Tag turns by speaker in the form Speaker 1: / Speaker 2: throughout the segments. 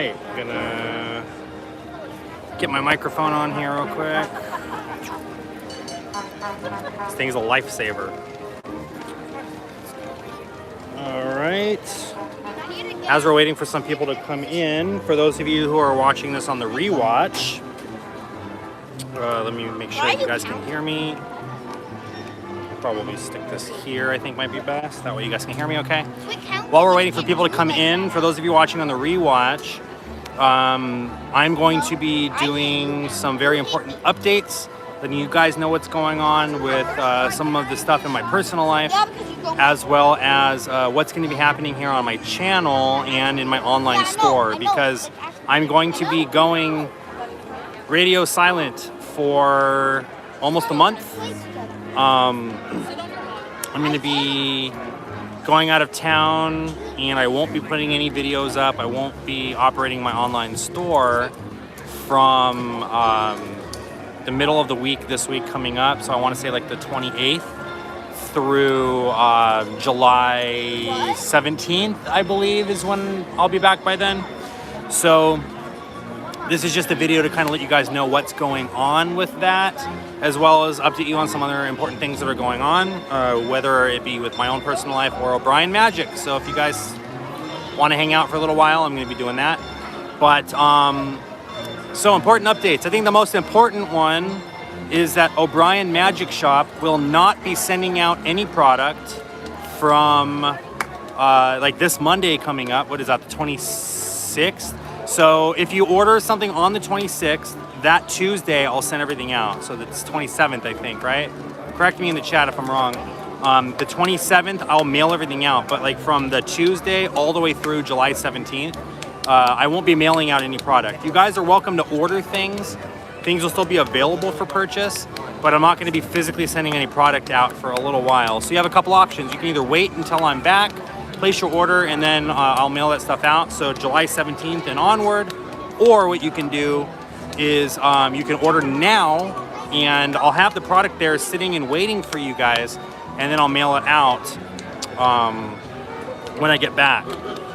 Speaker 1: right, I'm gonna get my microphone on here real quick. This thing's a lifesaver. All right. As we're waiting for some people to come in, for those of you who are watching this on the rewatch, let me make sure you guys can hear me. Probably stick this here, I think might be best. That way you guys can hear me okay. While we're waiting for people to come in, for those of you watching on the rewatch, I'm going to be doing some very important updates, letting you guys know what's going on with some of the stuff in my personal life, as well as what's going to be happening here on my channel and in my online store, because I'm going to be going radio silent for almost a month. I'm going to be going out of town, and I won't be putting any videos up. I won't be operating my online store from the middle of the week this week coming up. So I want to say like the 28th through July 17th, I believe, is when I'll be back by then. So this is just a video to kind of let you guys know what's going on with that, as well as update you on some other important things that are going on, whether it be with my own personal life or O'Brien Magic. So if you guys want to hang out for a little while, I'm going to be doing that. But so important updates. I think the most important one is that O'Brien Magic Shop will not be sending out any product from like this Monday coming up. What is that, the 26th? So if you order something on the 26th, that Tuesday I'll send everything out. So that's 27th, I think, right? Correct me in the chat if I'm wrong. The 27th, I'll mail everything out. But like from the Tuesday all the way through July 17th, I won't be mailing out any product. You guys are welcome to order things. Things will still be available for purchase, but I'm not going to be physically sending any product out for a little while. So you have a couple options. You can either wait until I'm back, place your order, and then I'll mail that stuff out. So July 17th and onward. Or what you can do is you can order now, and I'll have the product there sitting and waiting for you guys, and then I'll mail it out when I get back.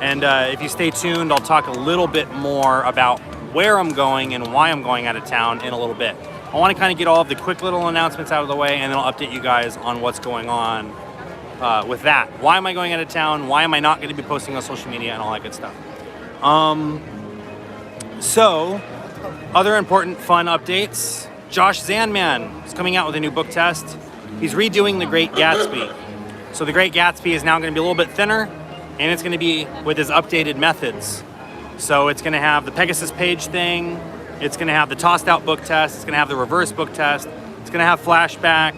Speaker 1: And if you stay tuned, I'll talk a little bit more about where I'm going and why I'm going out of town in a little bit. I want to kind of get all of the quick little announcements out of the way, and then I'll update you guys on what's going on with that. Why am I going out of town? Why am I not going to be posting on social media and all that good stuff? So, other important fun updates. Josh Zanman is coming out with a new book test. He's redoing The Great Gatsby. So The Great Gatsby is now going to be a little bit thinner, and it's going to be with his updated methods. So it's going to have the Pegasus page thing. It's going to have the tossed out book test. It's going to have the reverse book test. It's going to have flashback.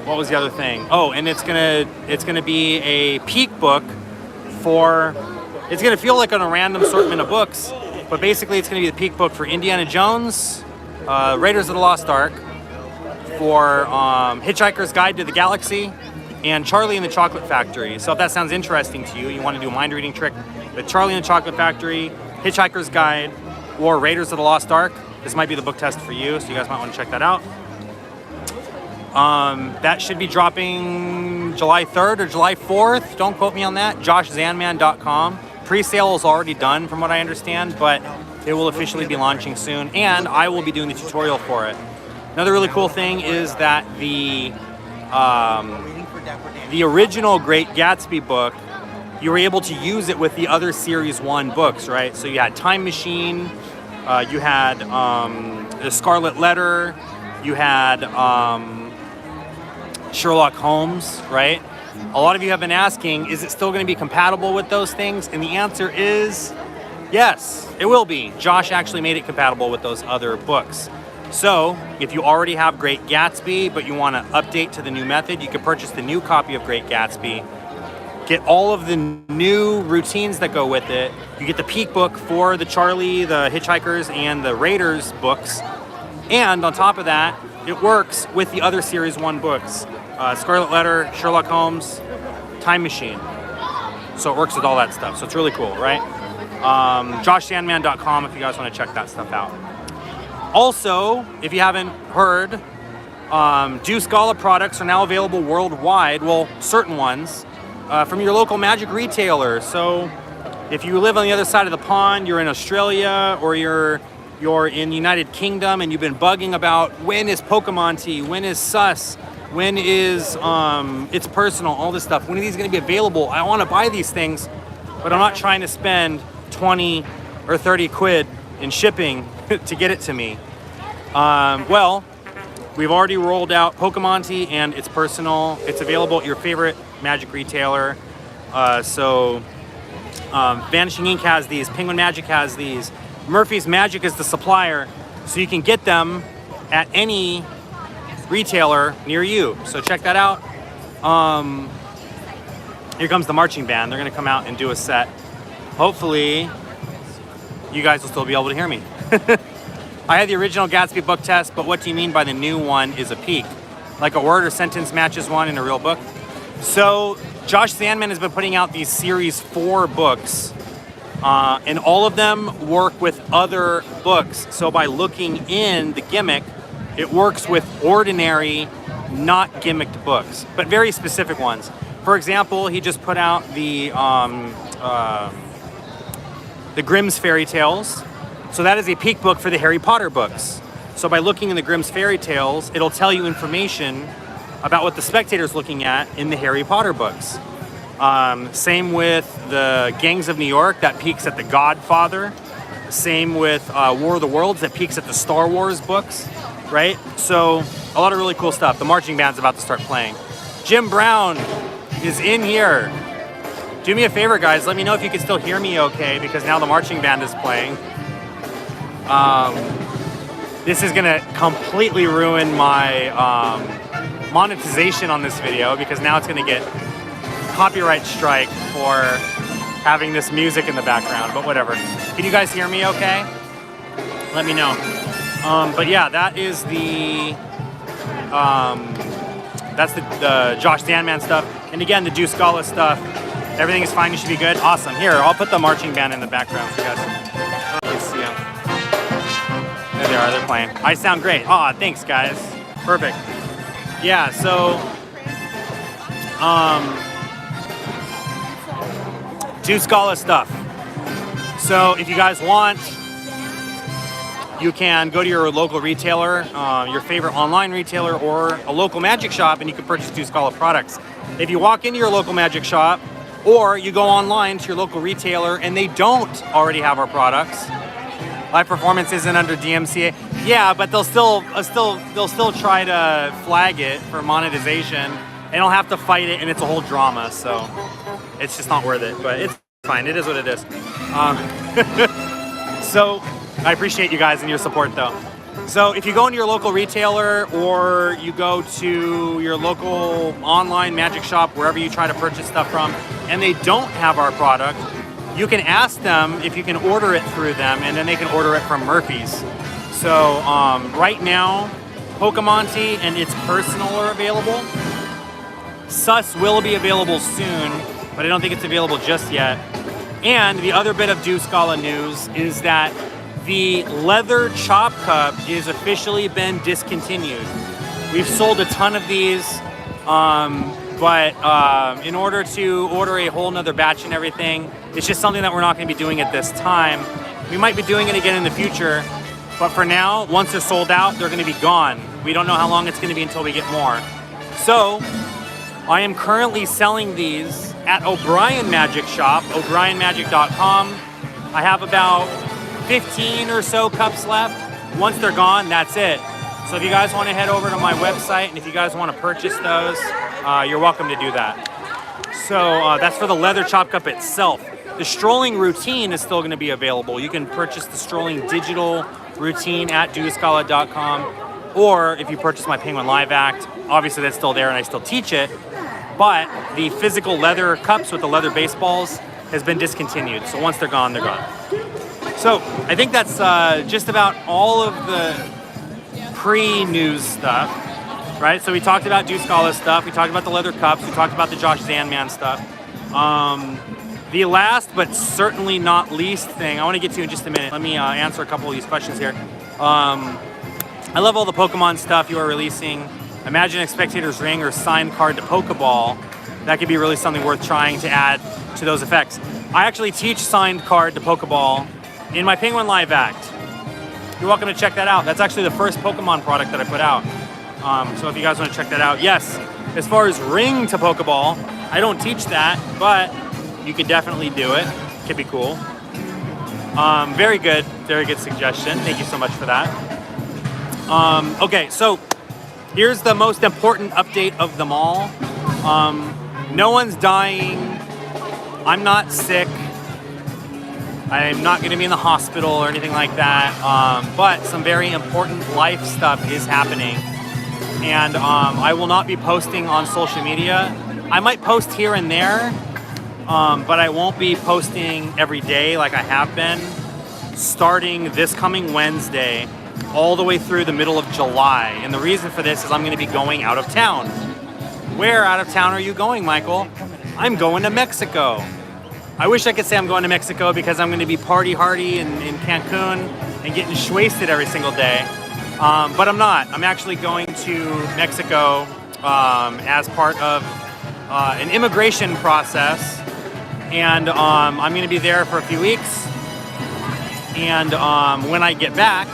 Speaker 1: What was the other thing? Oh, and it's gonna be a peek book for. It's gonna feel like on a random assortment of books, but basically it's gonna be the peek book for Indiana Jones, Raiders of the Lost Ark, for Hitchhiker's Guide to the Galaxy, and Charlie and the Chocolate Factory. So if that sounds interesting to you, you want to do a mind reading trick with Charlie and the Chocolate Factory, Hitchhiker's Guide, or Raiders of the Lost Ark, this might be the book test for you. So you guys might want to check that out. That should be dropping July 3rd or July 4th. Don't quote me on that. JoshZanman.com. Pre-sale is already done from what I understand, but it will officially be launching soon, and I will be doing the tutorial for it. Another really cool thing is that the original Great Gatsby book, you were able to use it with the other Series 1 books, right? So you had Time Machine, you had The Scarlet Letter, you had Sherlock Holmes, right? A lot of you have been asking, is it still going to be compatible with those things? And the answer is yes, it will be. Josh actually made it compatible with those other books. So if you already have Great Gatsby, but you want to update to the new method, you can purchase the new copy of Great Gatsby, get all of the new routines that go with it. You get the peek book for the Charlie, the Hitchhikers, and the Raiders books. And on top of that, it works with the other Series 1 books. Scarlet Letter, Sherlock Holmes, Time Machine. So it works with all that stuff. So it's really cool, right? JoshZanman.com if you guys want to check that stuff out. Also, if you haven't heard, Dew Scala products are now available worldwide. Well, certain ones from your local magic retailer. So If you live on the other side of the pond, you're in Australia or you're in the United Kingdom and you've been bugging about when is Pokemon when is Sus, when is It's Personal, all this stuff. When are these going to be available? I want to buy these things, but I'm not trying to spend 20 or 30 quid in shipping to get it to me. Well, we've already rolled out Pokemon and It's Personal. It's available at your favorite Magic retailer. Vanishing Ink has these, Penguin Magic has these, Murphy's Magic is the supplier, so you can get them at any retailer near you. So check that out. Here comes the marching band. They're gonna come out and do a set. Hopefully, you guys will still be able to hear me. I had the original Gatsby book test, but what do you mean by the new one is a peak? Like a word or sentence matches one in a real book? So, Josh Sandman has been putting out these series 4 books, and all of them work with other books. So by looking in the gimmick, it works with ordinary, not gimmicked books, but very specific ones. For example, he just put out the Grimm's Fairy Tales. So that is a peek book for the Harry Potter books. So by looking in the Grimm's Fairy Tales, it'll tell you information about what the spectator's looking at in the Harry Potter books. Same with the Gangs of New York, that peeks at the Godfather. Same with War of the Worlds, that peeks at the Star Wars books, right? So a lot of really cool stuff. The marching band's about to start playing. Jim Brown is in here. Do me a favor, guys. Let me know if you can still hear me okay, because now the marching band is playing. This is gonna completely ruin my monetization on this video, because now it's gonna get copyright strike for having this music in the background, but whatever. Can you guys hear me okay? Let me know. But yeah, that is that's the Josh Sandman stuff. And again, the Deuce Scala stuff. Everything is fine, you should be good. Awesome. Here, I'll put the marching band in the background for you guys. Let's see them. There they are, they're playing. I sound great. Aw, thanks guys. Perfect. Yeah, so Deuce Scala stuff. So if you guys want, you can go to your local retailer, your favorite online retailer, or a local magic shop, and you can purchase Deuce Scala products. If you walk into your local magic shop, or you go online to your local retailer and they don't already have our products, Live Performance isn't under DMCA. Yeah, but they'll still try to flag it for monetization, and they'll have to fight it, and it's a whole drama. So it's just not worth it. But it's fine. It is what it is. So I appreciate you guys and your support, though. So if you go into your local retailer or you go to your local online magic shop, wherever you try to purchase stuff from, and they don't have our product, you can ask them if you can order it through them, and then they can order it from Murphy's. So right now, Pokemon and It's Personal are available. Sus will be available soon, but I don't think it's available just yet. And the other bit of Deuce Scala news is that the leather chop cup is officially been discontinued. We've sold a ton of these, but in order to order a whole nother batch and everything, it's just something that we're not going to be doing at this time. We might be doing it again in the future, but for now, once they're sold out, they're going to be gone. We don't know how long it's going to be until we get more. So I am currently selling these at O'Brien Magic Shop, o'brienmagic.com. I have about 15 or so cups left. Once they're gone, that's it. So if you guys want to head over to my website, and if you guys want to purchase those, you're welcome to do that. So that's for the leather chop cup itself. The strolling routine is still going to be available. You can purchase the strolling digital routine at dewscala.com, or if you purchase my Penguin Live Act, obviously that's still there and I still teach it, but the physical leather cups with the leather baseballs has been discontinued. So once they're gone, they're gone. So I think that's just about all of the pre-news stuff, right? So we talked about Deuce Scala stuff, we talked about the leather cups, we talked about the Josh Sandman stuff. The last but certainly not least thing I want to get to in just a minute, let me answer a couple of these questions here. I love all the Pokemon stuff you are releasing. Imagine a Spectator's Ring or signed card to Pokeball. That could be really something worth trying to add to those effects. I actually teach signed card to Pokeball in my Penguin Live act. You're welcome to check that out. That's actually the first Pokemon product that I put out. So if you guys want to check that out, yes. As far as ring to Pokeball, I don't teach that, but you could definitely do it. Could be cool. Very good suggestion. Thank you so much for that. Okay, so here's the most important update of them all. No one's dying. I'm not sick. I'm not going to be in the hospital or anything like that. But some very important life stuff is happening. And I will not be posting on social media. I might post here and there, but I won't be posting every day like I have been, starting this coming Wednesday all the way through the middle of July. And the reason for this is I'm going to be going out of town. Where out of town are you going, Michael? I'm going to Mexico. I wish I could say I'm going to Mexico because I'm going to be party hardy in Cancun and getting wasted every single day. But I'm not. I'm actually going to Mexico as part of an immigration process. And I'm going to be there for a few weeks. And when I get back,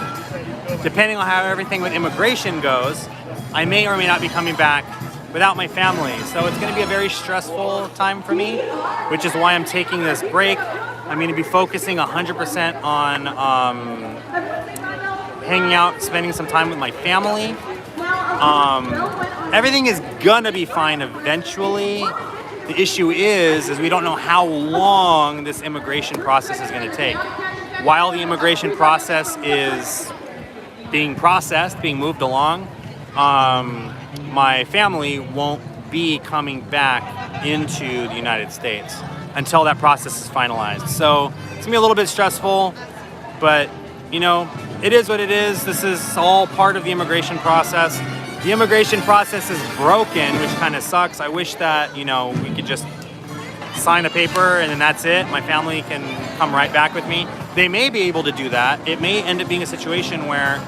Speaker 1: depending on how everything with immigration goes, I may or may not be coming back without my family. So it's going to be a very stressful time for me, which is why I'm taking this break. I'm going to be focusing 100% on hanging out, spending some time with my family. Everything is going to be fine eventually. The issue is we don't know how long this immigration process is going to take. While the immigration process is being processed, being moved along, my family won't be coming back into the United States until that process is finalized. So it's gonna be a little bit stressful, but you know, it is what it is. This is all part of the immigration process. The immigration process is broken, which kind of sucks. I wish that, you know, we could just sign a paper and then that's it. My family can come right back with me. They may be able to do that. It may end up being a situation where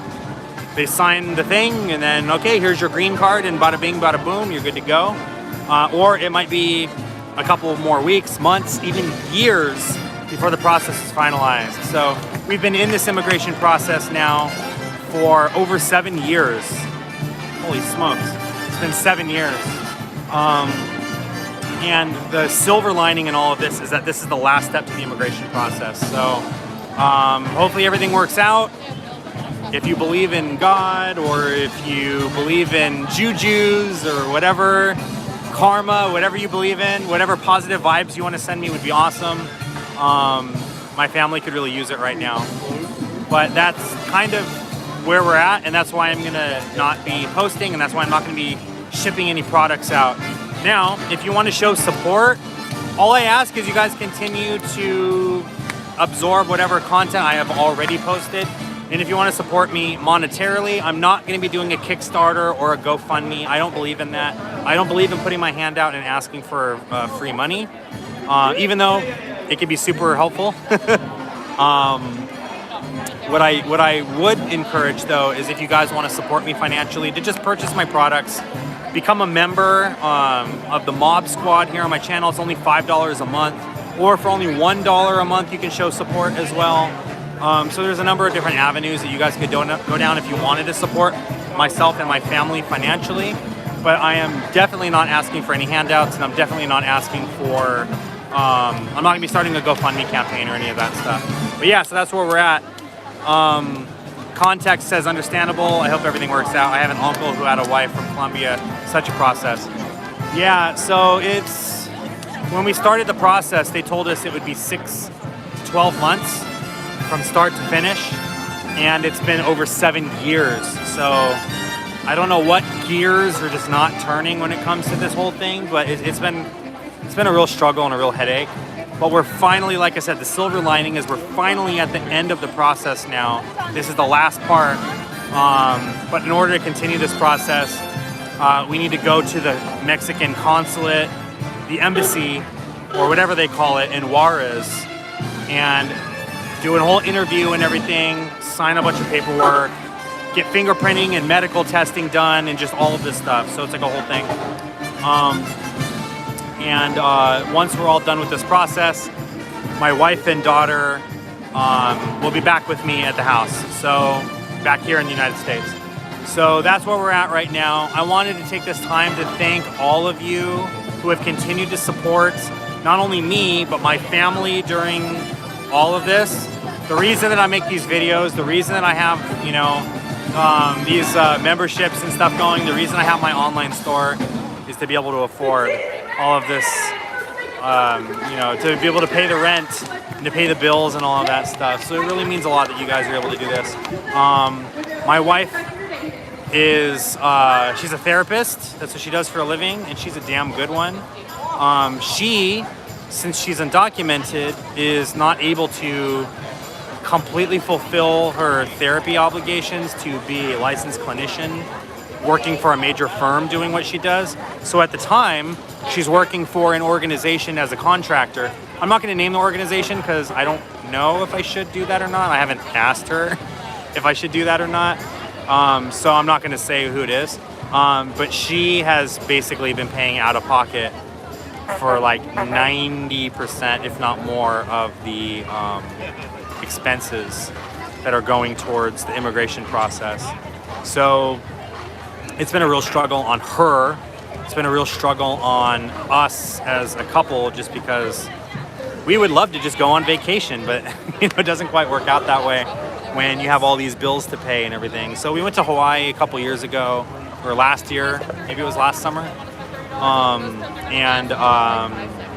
Speaker 1: they sign the thing and then, okay, here's your green card and bada bing, bada boom, you're good to go. Or it might be a couple of more weeks, months, even years before the process is finalized. So we've been in this immigration process now for over 7 years. Holy smokes, it's been 7 years. And the silver lining in all of this is that this is the last step to the immigration process. So hopefully everything works out. If you believe in God, or if you believe in jujus or whatever, karma, whatever you believe in, whatever positive vibes you want to send me would be awesome. My family could really use it right now. But that's kind of where we're at, and that's why I'm gonna not be posting, and that's why I'm not gonna be shipping any products out. Now, if you want to show support, all I ask is you guys continue to absorb whatever content I have already posted. And if you want to support me monetarily, I'm not going to be doing a Kickstarter or a GoFundMe. I don't believe in that. I don't believe in putting my hand out and asking for free money, even though it can be super helpful. What I would encourage, though, is if you guys want to support me financially, to just purchase my products, become a member of the Mob Squad here on my channel. It's only $5 a month, or for only $1 a month, you can show support as well. So there's a number of different avenues that you guys could go down if you wanted to support myself and my family financially. But I am definitely not asking for any handouts, and I'm definitely not asking for, I'm not gonna be starting a GoFundMe campaign or any of that stuff. But yeah, so that's where we're at. Context says understandable. I hope everything works out. I have an uncle who had a wife from Colombia. Such a process. Yeah, so it's, when we started the process, they told us it would be 6 to 12 months from start to finish, and it's been over 7 years. So I don't know what gears are just not turning when it comes to this whole thing, but it's been a real struggle and a real headache. But we're finally, like I said, the silver lining is we're finally at the end of the process now. This is the last part. But in order to continue this process, we need to go to the Mexican consulate, the embassy, or whatever they call it, in Juarez, and do a whole interview and everything, sign a bunch of paperwork, get fingerprinting and medical testing done, and just all of this stuff. So it's like a whole thing. Once we're all done with this process, my wife and daughter will be back with me at the house. So back here in the United States. So that's where we're at right now. I wanted to take this time to thank all of you who have continued to support not only me, but my family during all of this. The reason that I make these videos, the reason that I have, you know, these memberships and stuff going, the reason I have my online store is to be able to afford all of this, you know, to be able to pay the rent and to pay the bills and all of that stuff. So it really means a lot that you guys are able to do this. My wife is, she's a therapist. That's what she does for a living, and she's a damn good one. She, since she's undocumented, is not able to completely fulfill her therapy obligations to be a licensed clinician working for a major firm doing what she does. So at the time, she's working for an organization as a contractor. I'm not going to name the organization because I don't know if I should do that or not. I haven't asked her if I should do that or not. So I'm not going to say who it is. But she has basically been paying out of pocket for like 90%, if not more, of the expenses that are going towards the immigration process. So it's been a real struggle on her. It's been a real struggle on us as a couple, just because we would love to just go on vacation, but you know, it doesn't quite work out that way when you have all these bills to pay and everything. So we went to Hawaii a couple years ago, or last year, maybe it was last summer.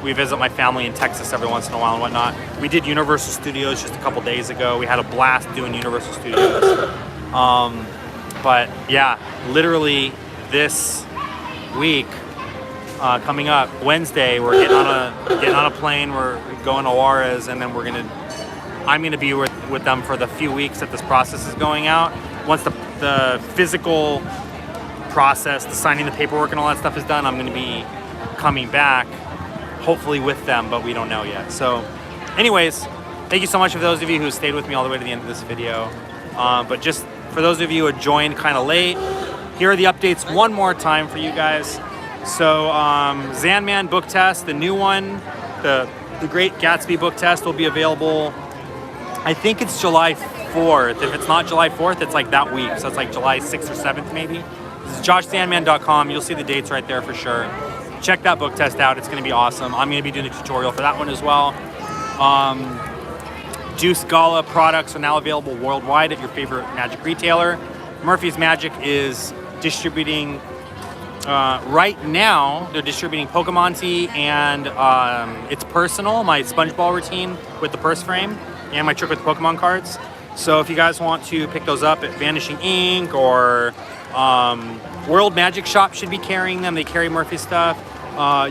Speaker 1: We visit my family in Texas every once in a while and whatnot. We did Universal Studios just a couple days ago. We had a blast doing Universal Studios. But yeah, literally this week, coming up Wednesday, we're getting on a plane. We're going to Juarez, and then I'm gonna be with them for the few weeks that this process is going out. Once the physical process, the signing the paperwork and all that stuff is done, I'm gonna be coming back, hopefully with them, but we don't know yet. So anyways, thank you so much for those of you who stayed with me all the way to the end of this video. But just for those of you who joined kind of late, here are the updates one more time for you guys. So Zanman book test, the new one, the Great Gatsby book test will be available, I think it's July 4th. If it's not July 4th, it's like that week. So it's like July 6th or 7th maybe. This is joshzanman.com. You'll see the dates right there for sure. Check that book test out. It's going to be awesome. I'm going to be doing a tutorial for that one as well. Juice Gala products are now available worldwide at your favorite magic retailer. Murphy's Magic is distributing, right now, they're distributing Pokemon Tea and It's Personal, my SpongeBall routine with the purse frame, and my trick with Pokemon cards. So if you guys want to pick those up at Vanishing Ink or World Magic Shop should be carrying them. They carry Murphy stuff.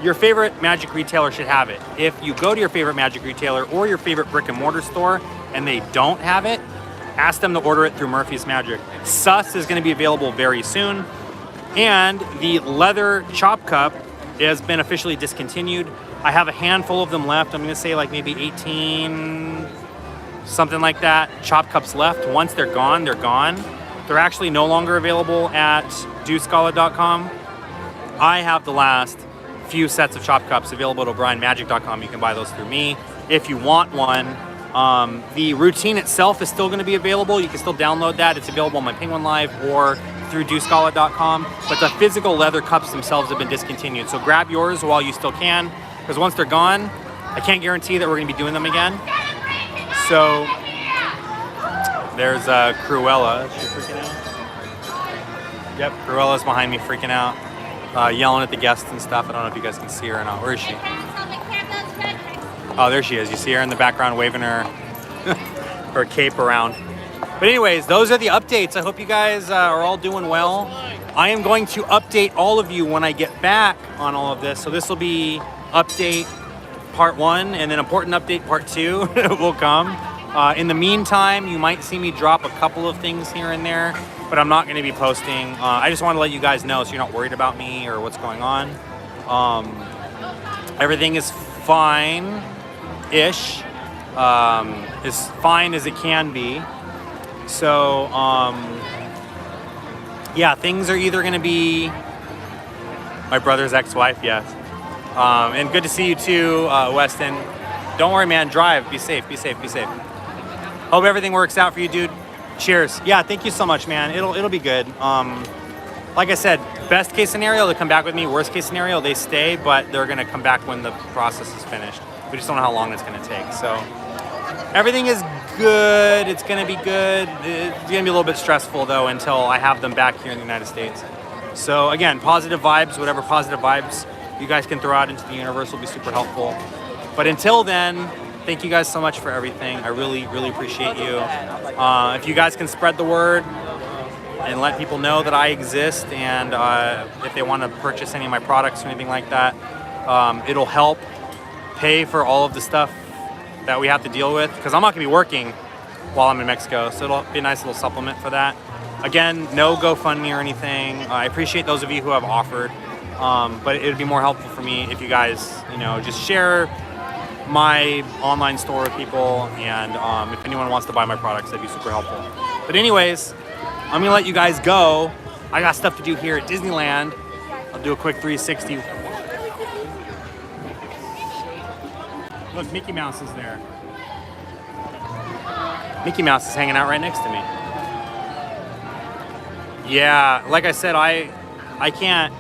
Speaker 1: Your favorite magic retailer should have it. If you go to your favorite magic retailer or your favorite brick and mortar store and they don't have it, ask them to order it through Murphy's Magic. Sus is going to be available very soon. And the leather chop cup has been officially discontinued. I have a handful of them left. I'm going to say like maybe 18, something like that, chop cups left. Once they're gone, they're gone. They're actually no longer available at juicegala.com. I have the last few sets of chop cups available at o'brienmagic.com. You can buy those through me if you want one. The routine itself is still going to be available. You can still download that. It's available on my Penguin Live or through juicegala.com. But the physical leather cups themselves have been discontinued. So grab yours while you still can, because once they're gone, I can't guarantee that we're going to be doing them again. So there's Cruella. Is she freaking out? Yep, Cruella's behind me freaking out, yelling at the guests and stuff. I don't know if you guys can see her or not. Where is she? Oh, there she is. You see her in the background waving her her cape around. But anyways, those are the updates. I hope you guys are all doing well. I am going to update all of you when I get back on all of this. So this will be update part 1, and then important update part 2 will come. In the meantime, you might see me drop a couple of things here and there, but I'm not going to be posting. I just want to let you guys know so you're not worried about me or what's going on. Everything is fine-ish, as fine as it can be. So, yeah, things are either going to be my brother's ex-wife, yes. And good to see you too, Weston. don't worry, man. Drive. Be safe. Be safe. Be safe. Hope everything works out for you, dude. Cheers. Yeah, thank you so much, man. It'll be good. Like I said, best case scenario, they come back with me. Worst case scenario, they stay, but they're gonna come back when the process is finished. We just don't know how long it's gonna take. So everything is good. It's gonna be good. It's gonna be a little bit stressful though until I have them back here in the United States. So again, positive vibes, whatever positive vibes you guys can throw out into the universe will be super helpful. But until then, thank you guys so much for everything. I really, really appreciate you. If you guys can spread the word and let people know that I exist, and if they want to purchase any of my products or anything like that, it'll help pay for all of the stuff that we have to deal with, because I'm not going to be working while I'm in Mexico, so it'll be a nice little supplement for that. Again, no GoFundMe or anything. I appreciate those of you who have offered, but it would be more helpful for me if you guys, just share my online store with people, and if anyone wants to buy my products, that'd be super helpful. But anyways, I'm gonna let you guys go. I got stuff to do here at Disneyland. I'll do a quick 360. Look, Mickey Mouse is there. Mickey Mouse is hanging out right next to me. Yeah, like I said, I can't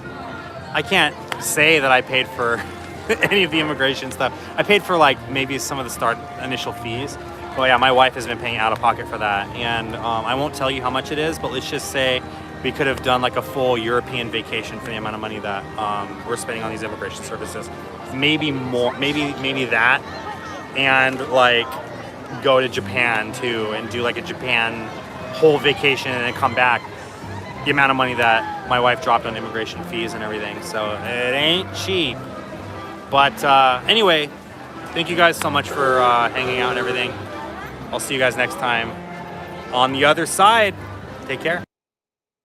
Speaker 1: say that I paid for any of the immigration stuff. I paid for like maybe some of the initial fees. Well, yeah, my wife has been paying out of pocket for that, and I won't tell you how much it is, but let's just say we could have done like a full European vacation for the amount of money that we're spending on these immigration services. Maybe more, maybe that, and like go to Japan too and do like a Japan whole vacation and then come back. The amount of money that my wife dropped on immigration fees and everything, so it ain't cheap. But anyway, thank you guys so much for hanging out and everything. I'll see you guys next time on the other side. Take care.